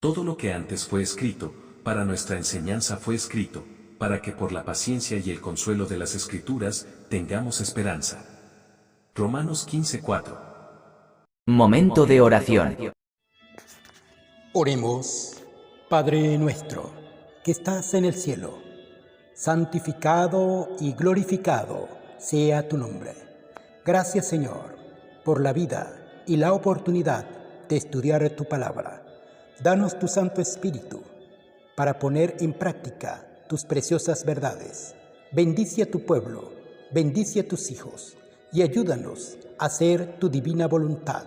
Todo lo que antes fue escrito, para nuestra enseñanza fue escrito, para que por la paciencia y el consuelo de las Escrituras, tengamos esperanza. Romanos 15:4. Momento de oración. Oremos. Padre nuestro, que estás en el cielo, santificado y glorificado sea tu nombre. Gracias, Señor, por la vida y la oportunidad de estudiar tu palabra. Danos tu Santo Espíritu para poner en práctica tus preciosas verdades. Bendice a tu pueblo, bendice a tus hijos y ayúdanos a hacer tu divina voluntad.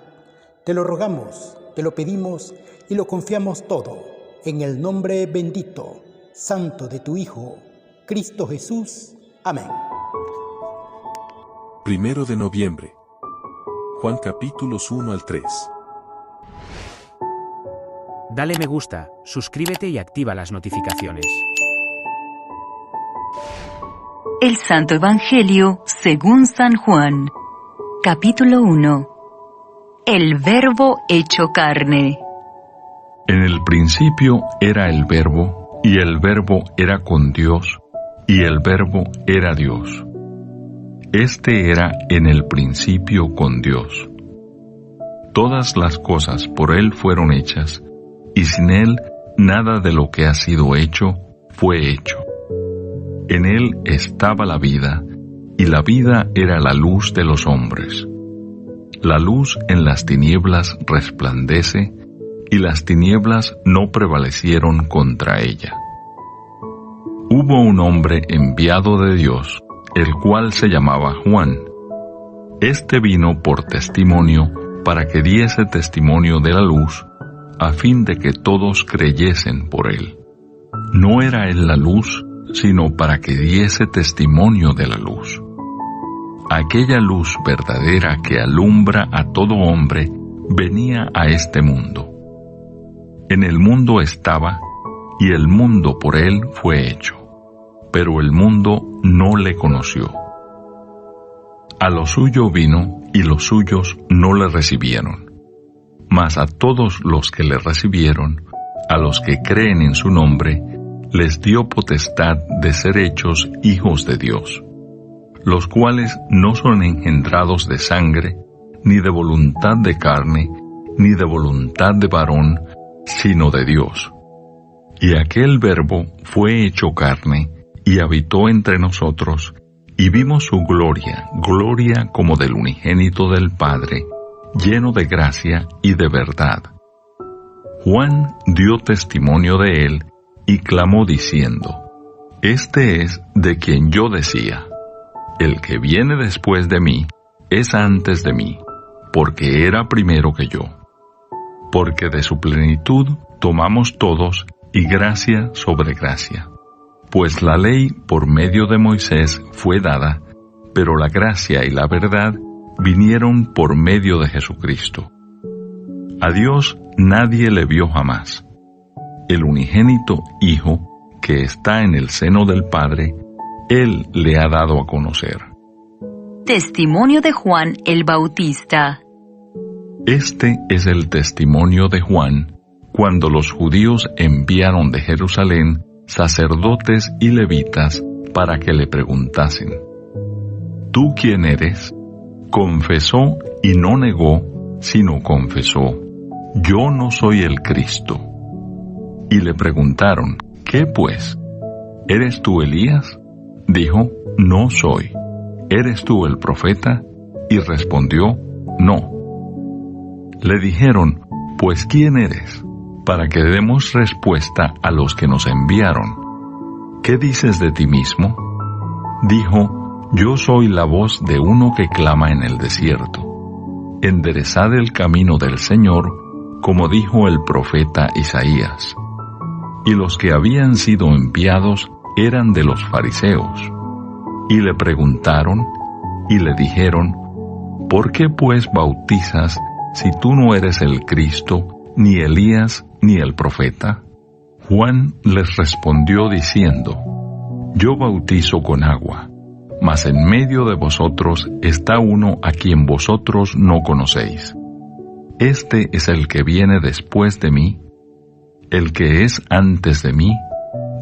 Te lo rogamos, te lo pedimos y lo confiamos todo en el nombre bendito, santo de tu Hijo, Cristo Jesús. Amén. 1 de noviembre. Juan capítulos 1 al 3. Dale me gusta, suscríbete y activa las notificaciones. El Santo Evangelio según San Juan. Capítulo 1. El Verbo hecho carne. En el principio era el Verbo, y el Verbo era con Dios, y el Verbo era Dios. Este era en el principio con Dios. Todas las cosas por Él fueron hechas, y sin Él nada de lo que ha sido hecho fue hecho. En Él estaba la vida, y la vida era la luz de los hombres. La luz en las tinieblas resplandece, y las tinieblas no prevalecieron contra ella. Hubo un hombre enviado de Dios, el cual se llamaba Juan. Este vino por testimonio, para que diese testimonio de la luz, a fin de que todos creyesen por él. No era él la luz, sino para que diese testimonio de la luz. Aquella luz verdadera que alumbra a todo hombre venía a este mundo. En el mundo estaba, y el mundo por él fue hecho, pero el mundo no le conoció. A lo suyo vino, y los suyos no le recibieron. Mas a todos los que le recibieron, a los que creen en su nombre, les dio potestad de ser hechos hijos de Dios, los cuales no son engendrados de sangre, ni de voluntad de carne, ni de voluntad de varón, sino de Dios. Y aquel Verbo fue hecho carne, y habitó entre nosotros, y vimos su gloria, gloria como del unigénito del Padre, lleno de gracia y de verdad. Juan dio testimonio de él, y clamó diciendo: Este es de quien yo decía, el que viene después de mí es antes de mí, porque era primero que yo. Porque de su plenitud tomamos todos, y gracia sobre gracia. Pues la ley por medio de Moisés fue dada, pero la gracia y la verdad vinieron por medio de Jesucristo. A Dios nadie le vio jamás. El unigénito Hijo, que está en el seno del Padre, Él le ha dado a conocer. Testimonio de Juan el Bautista. Este es el testimonio de Juan, cuando los judíos enviaron de Jerusalén sacerdotes y levitas para que le preguntasen: ¿Tú quién eres? Confesó y no negó, sino confesó: Yo no soy el Cristo. Y le preguntaron: ¿Qué pues? ¿Eres tú Elías? Dijo: No soy. ¿Eres tú el profeta? Y respondió: No. Le dijeron: Pues ¿quién eres? Para que demos respuesta a los que nos enviaron. ¿Qué dices de ti mismo? Dijo: Yo soy la voz de uno que clama en el desierto. Enderezad el camino del Señor, como dijo el profeta Isaías. Y los que habían sido enviados eran de los fariseos. Y le preguntaron, y le dijeron: ¿Por qué pues bautizas si tú no eres el Cristo, ni Elías, ni el profeta? Juan les respondió diciendo: Yo bautizo con agua, mas en medio de vosotros está uno a quien vosotros no conocéis. Este es el que viene después de mí, el que es antes de mí,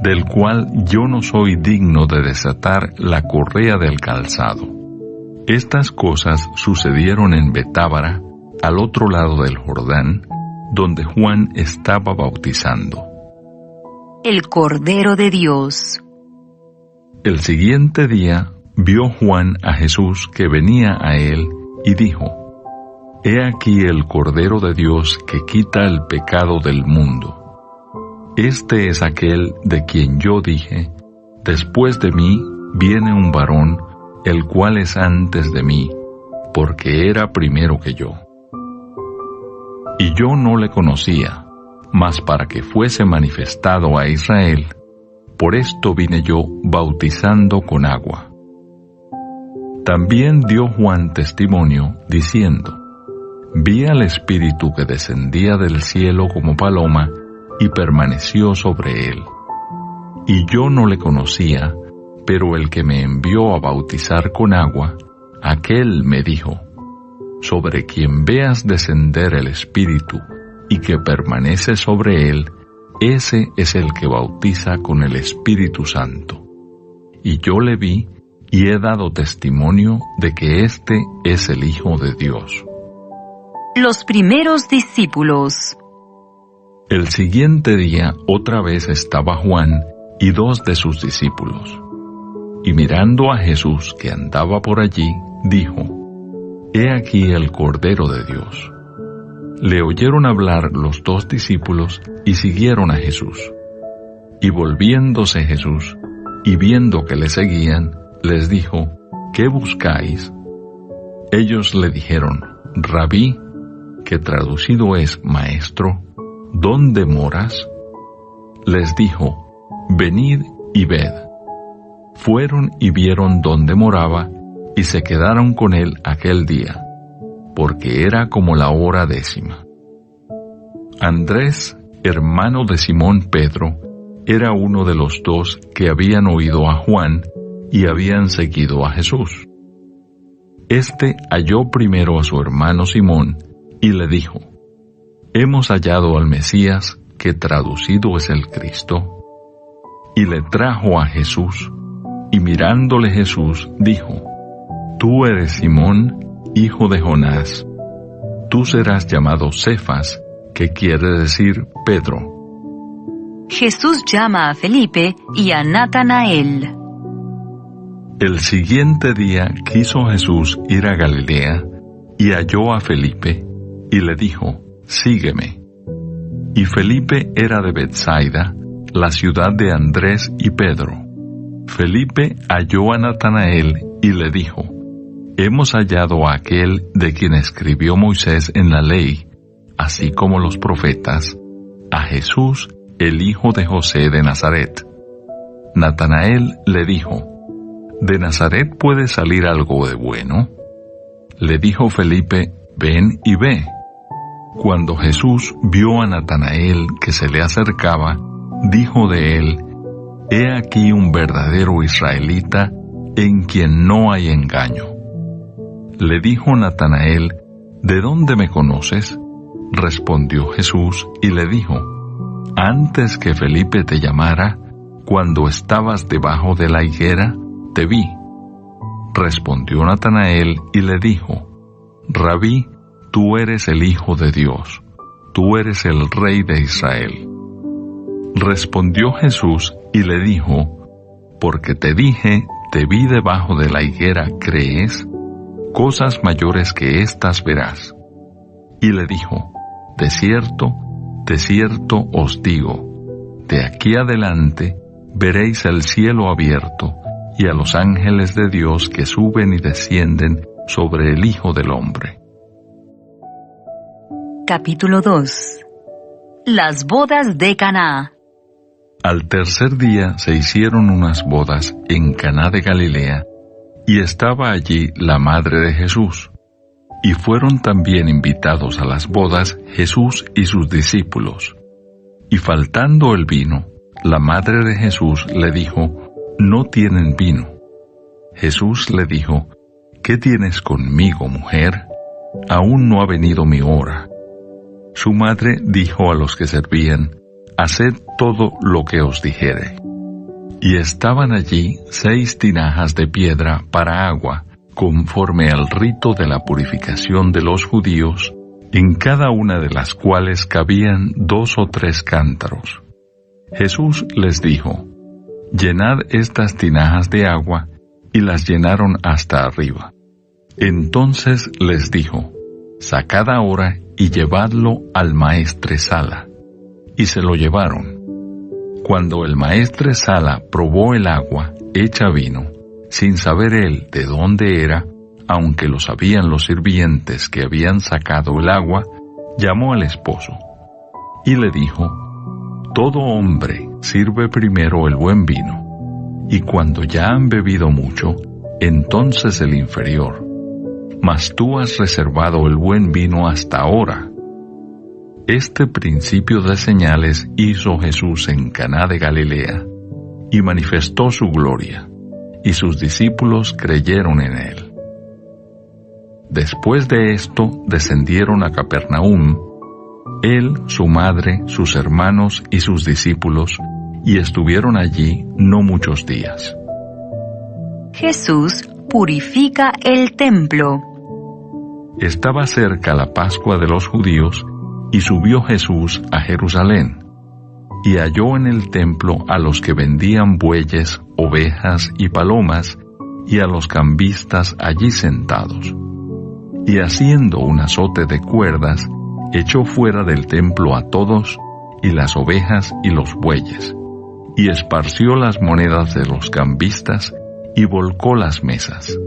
del cual yo no soy digno de desatar la correa del calzado. Estas cosas sucedieron en Betábara, al otro lado del Jordán, donde Juan estaba bautizando. El Cordero de Dios. El siguiente día vio Juan a Jesús que venía a él y dijo: He aquí el Cordero de Dios que quita el pecado del mundo. Este es aquel de quien yo dije: Después de mí viene un varón, el cual es antes de mí, porque era primero que yo. Y yo no le conocía, mas para que fuese manifestado a Israel, por esto vine yo bautizando con agua. También dio Juan testimonio, diciendo: Vi al Espíritu que descendía del cielo como paloma, y permaneció sobre él. Y yo no le conocía, pero el que me envió a bautizar con agua, aquel me dijo: Sobre quien veas descender el Espíritu, y que permanece sobre él, ese es el que bautiza con el Espíritu Santo. Y yo le vi, y he dado testimonio de que éste es el Hijo de Dios. Los primeros discípulos. El siguiente día otra vez estaba Juan y 2 de sus discípulos. Y mirando a Jesús que andaba por allí, dijo: He aquí el Cordero de Dios. Le oyeron hablar los 2 discípulos y siguieron a Jesús. Y volviéndose Jesús, y viendo que le seguían, les dijo: ¿Qué buscáis? Ellos le dijeron: Rabí, que traducido es Maestro, ¿dónde moras? Les dijo: Venid y ved. Fueron y vieron dónde moraba, y se quedaron con él aquel día, porque era como la hora 10:00. Andrés, hermano de Simón Pedro, era uno de los 2 que habían oído a Juan y habían seguido a Jesús. Este halló primero a su hermano Simón y le dijo: Hemos hallado al Mesías, que traducido es el Cristo. Y le trajo a Jesús, y mirándole Jesús dijo: Tú eres Simón, hijo de Jonás. Tú serás llamado Cefas, que quiere decir Pedro. Jesús llama a Felipe y a Natanael. El siguiente día quiso Jesús ir a Galilea, y halló a Felipe, y le dijo: Sígueme. Y Felipe era de Betsaida, la ciudad de Andrés y Pedro. Felipe halló a Natanael y le dijo: Hemos hallado a aquel de quien escribió Moisés en la ley, así como los profetas, a Jesús, el hijo de José de Nazaret. Natanael le dijo: ¿De Nazaret puede salir algo de bueno? Le dijo Felipe: Ven y ve. Cuando Jesús vio a Natanael que se le acercaba, dijo de él: He aquí un verdadero israelita, en quien no hay engaño. Le dijo Natanael: ¿De dónde me conoces? Respondió Jesús y le dijo: Antes que Felipe te llamara, cuando estabas debajo de la higuera, te vi. Respondió Natanael y le dijo: Rabí, tú eres el Hijo de Dios, tú eres el Rey de Israel. Respondió Jesús y le dijo: Porque te dije, te vi debajo de la higuera, ¿crees? Cosas mayores que estas verás. Y le dijo: De cierto os digo, de aquí adelante veréis el cielo abierto y a los ángeles de Dios que suben y descienden sobre el Hijo del Hombre. Capítulo 2. Las bodas de Caná. Al tercer día se hicieron unas bodas en Caná de Galilea, y estaba allí la madre de Jesús. Y fueron también invitados a las bodas Jesús y sus discípulos. Y faltando el vino, la madre de Jesús le dijo: No tienen vino. Jesús le dijo: ¿Qué tienes conmigo, mujer? Aún no ha venido mi hora. Su madre dijo a los que servían: haced todo lo que os dijere. Y estaban allí 6 tinajas de piedra para agua, conforme al rito de la purificación de los judíos, en cada una de las cuales cabían 2 o 3 cántaros. Jesús les dijo: llenad estas tinajas de agua, y las llenaron hasta arriba. Entonces les dijo: sacad ahora y llevadlo al maestresala. Y se lo llevaron. Cuando el maestresala probó el agua hecha vino, sin saber él de dónde era, aunque lo sabían los sirvientes que habían sacado el agua, llamó al esposo y le dijo: todo hombre sirve primero el buen vino, y cuando ya han bebido mucho, entonces el inferior. Mas tú has reservado el buen vino hasta ahora. Este principio de señales hizo Jesús en Caná de Galilea, y manifestó su gloria, y sus discípulos creyeron en él. Después de esto descendieron a Capernaum, él, su madre, sus hermanos y sus discípulos, y estuvieron allí no muchos días. Jesús purifica el templo. Estaba cerca la Pascua de los judíos, y subió Jesús a Jerusalén, y halló en el templo a los que vendían bueyes, ovejas y palomas, y a los cambistas allí sentados. Y haciendo un azote de cuerdas, echó fuera del templo a todos, y las ovejas y los bueyes, y esparció las monedas de los cambistas, y volcó las mesas.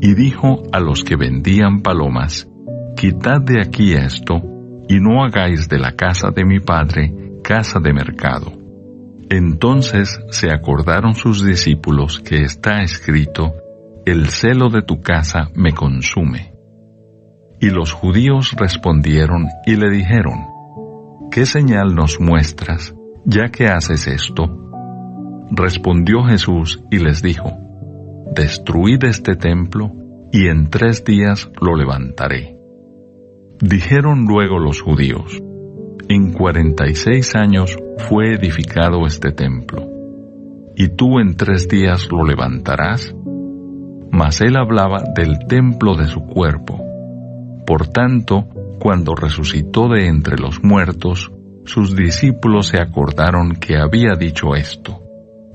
Y dijo a los que vendían palomas: quitad de aquí esto, y no hagáis de la casa de mi padre casa de mercado. Entonces se acordaron sus discípulos que está escrito: el celo de tu casa me consume. Y los judíos respondieron y le dijeron: ¿qué señal nos muestras, ya que haces esto? Respondió Jesús y les dijo: destruid este templo, y en 3 días lo levantaré. Dijeron luego los judíos: en 46 años fue edificado este templo, ¿y tú en 3 días lo levantarás? Mas él hablaba del templo de su cuerpo. Por tanto, cuando resucitó de entre los muertos, sus discípulos se acordaron que había dicho esto,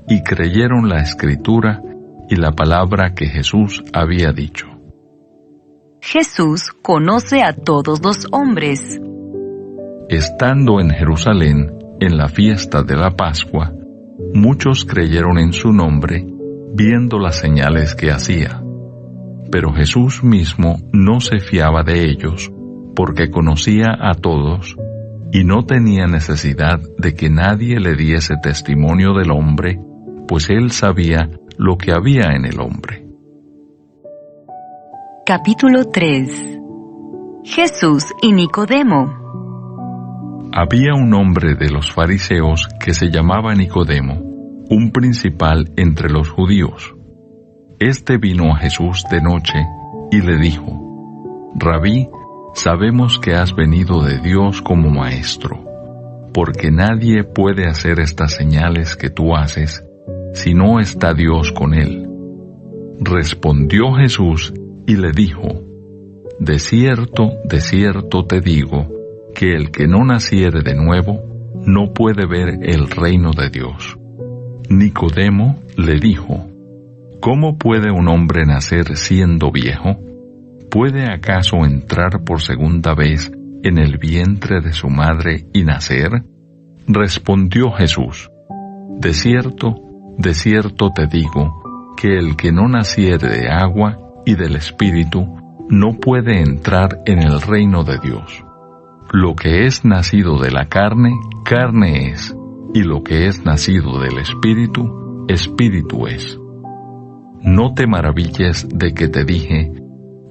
y creyeron la Escritura y la palabra que Jesús había dicho. Jesús conoce a todos los hombres. Estando en Jerusalén, en la fiesta de la Pascua, muchos creyeron en su nombre, viendo las señales que hacía. Pero Jesús mismo no se fiaba de ellos, porque conocía a todos, y no tenía necesidad de que nadie le diese testimonio del hombre, pues él sabía lo que había en el hombre. Capítulo 3. Jesús y Nicodemo. Había un hombre de los fariseos que se llamaba Nicodemo, un principal entre los judíos. Este vino a Jesús de noche y le dijo: Rabí, sabemos que has venido de Dios como maestro, porque nadie puede hacer estas señales que tú haces si no está Dios con él. Respondió Jesús y le dijo: de cierto te digo, que el que no naciere de nuevo no puede ver el reino de Dios. Nicodemo le dijo: ¿cómo puede un hombre nacer siendo viejo? ¿Puede acaso entrar por segunda vez en el vientre de su madre y nacer? Respondió Jesús: de cierto te digo, que el que no naciere de agua y del Espíritu no puede entrar en el reino de Dios. Lo que es nacido de la carne, carne es, y lo que es nacido del Espíritu, Espíritu es. No te maravilles de que te dije: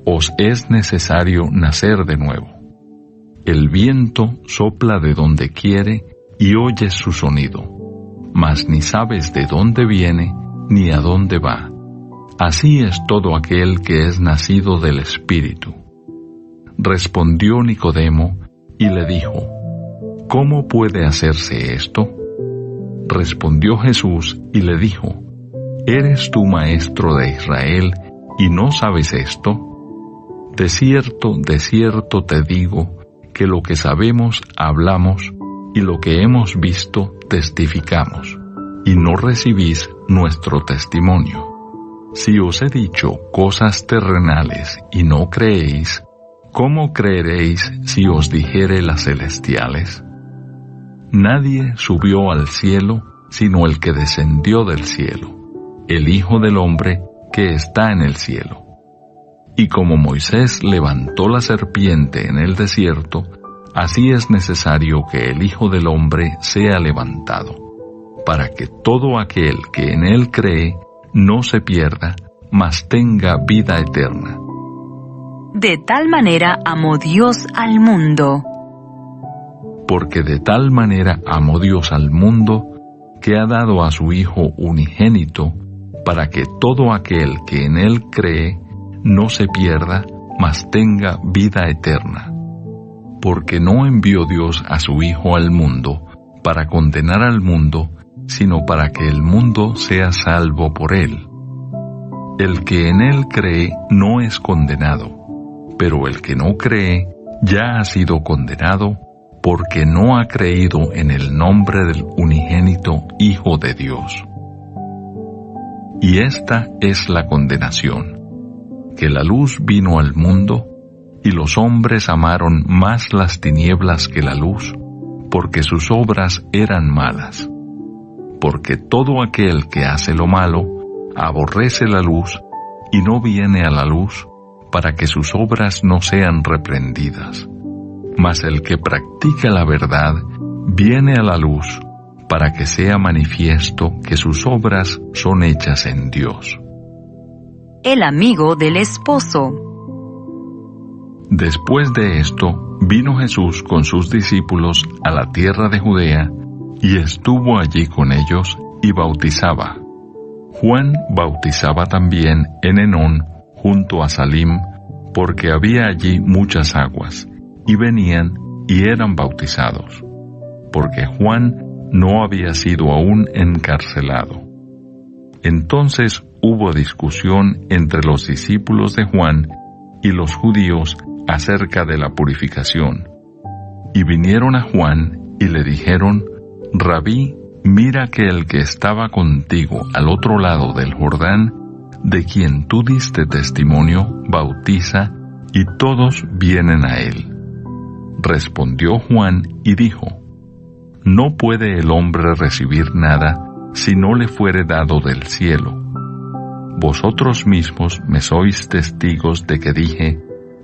os es necesario nacer de nuevo. El viento sopla de donde quiere y oyes su sonido, mas ni sabes de dónde viene ni a dónde va. Así es todo aquel que es nacido del Espíritu. Respondió Nicodemo y le dijo: ¿cómo puede hacerse esto? Respondió Jesús y le dijo, ¿eres tú maestro de Israel y no sabes esto? De cierto te digo, que lo que sabemos hablamos y lo que hemos visto testificamos, y no recibís nuestro testimonio. Si os he dicho cosas terrenales y no creéis, ¿cómo creeréis si os dijere las celestiales? Nadie subió al cielo sino el que descendió del cielo, el Hijo del Hombre que está en el cielo. Y como Moisés levantó la serpiente en el desierto, así es necesario que el Hijo del Hombre sea levantado, para que todo aquel que en él cree no se pierda, mas tenga vida eterna. De tal manera amó Dios al mundo. Porque de tal manera amó Dios al mundo, que ha dado a su Hijo unigénito, para que todo aquel que en él cree no se pierda, mas tenga vida eterna. Porque no envió Dios a su Hijo al mundo para condenar al mundo, sino para que el mundo sea salvo por él. El que en él cree no es condenado, pero el que no cree ya ha sido condenado, porque no ha creído en el nombre del unigénito Hijo de Dios. Y esta es la condenación, que la luz vino al mundo, y los hombres amaron más las tinieblas que la luz, porque sus obras eran malas. Porque todo aquel que hace lo malo, aborrece la luz, y no viene a la luz, para que sus obras no sean reprendidas. Mas el que practica la verdad, viene a la luz, para que sea manifiesto que sus obras son hechas en Dios. El amigo del esposo. Después de esto, vino Jesús con sus discípulos a la tierra de Judea, y estuvo allí con ellos, y bautizaba. Juan bautizaba también en Enón, junto a Salim, porque había allí muchas aguas, y venían y eran bautizados, porque Juan no había sido aún encarcelado. Entonces hubo discusión entre los discípulos de Juan y los judíos acerca de la purificación. Y vinieron a Juan y le dijeron, Rabí, mira que el que estaba contigo al otro lado del Jordán, de quien tú diste testimonio, bautiza, y todos vienen a él. Respondió Juan y dijo, No puede el hombre recibir nada si no le fuere dado del cielo. Vosotros mismos me sois testigos de que dije,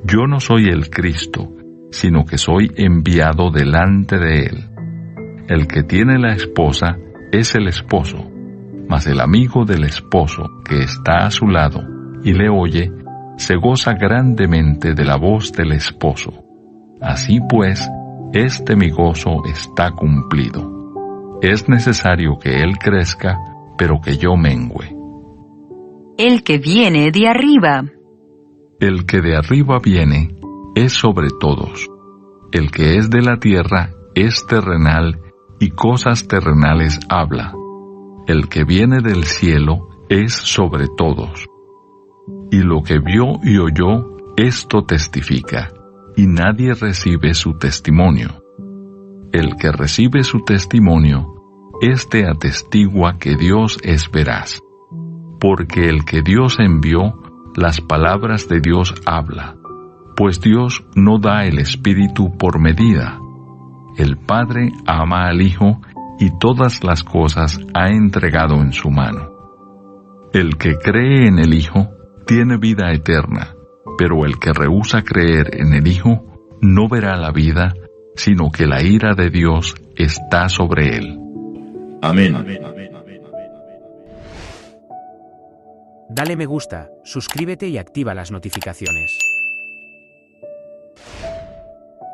Yo no soy el Cristo, sino que soy enviado delante de él. El que tiene la esposa es el esposo, mas el amigo del esposo que está a su lado y le oye, se goza grandemente de la voz del esposo. Así pues, mi gozo está cumplido. Es necesario que él crezca, pero que yo mengüe. El que viene de arriba. El que de arriba viene es sobre todos. El que es de la tierra es terrenal y cosas terrenales habla. El que viene del cielo es sobre todos. Y lo que vio y oyó, esto testifica, y nadie recibe su testimonio. El que recibe su testimonio, éste atestigua que Dios es veraz. Porque el que Dios envió, las palabras de Dios habla, pues Dios no da el Espíritu por medida. El Padre ama al Hijo y todas las cosas ha entregado en su mano. El que cree en el Hijo tiene vida eterna, pero el que rehúsa creer en el Hijo no verá la vida, sino que la ira de Dios está sobre él. Amén. Dale me gusta, suscríbete y activa las notificaciones.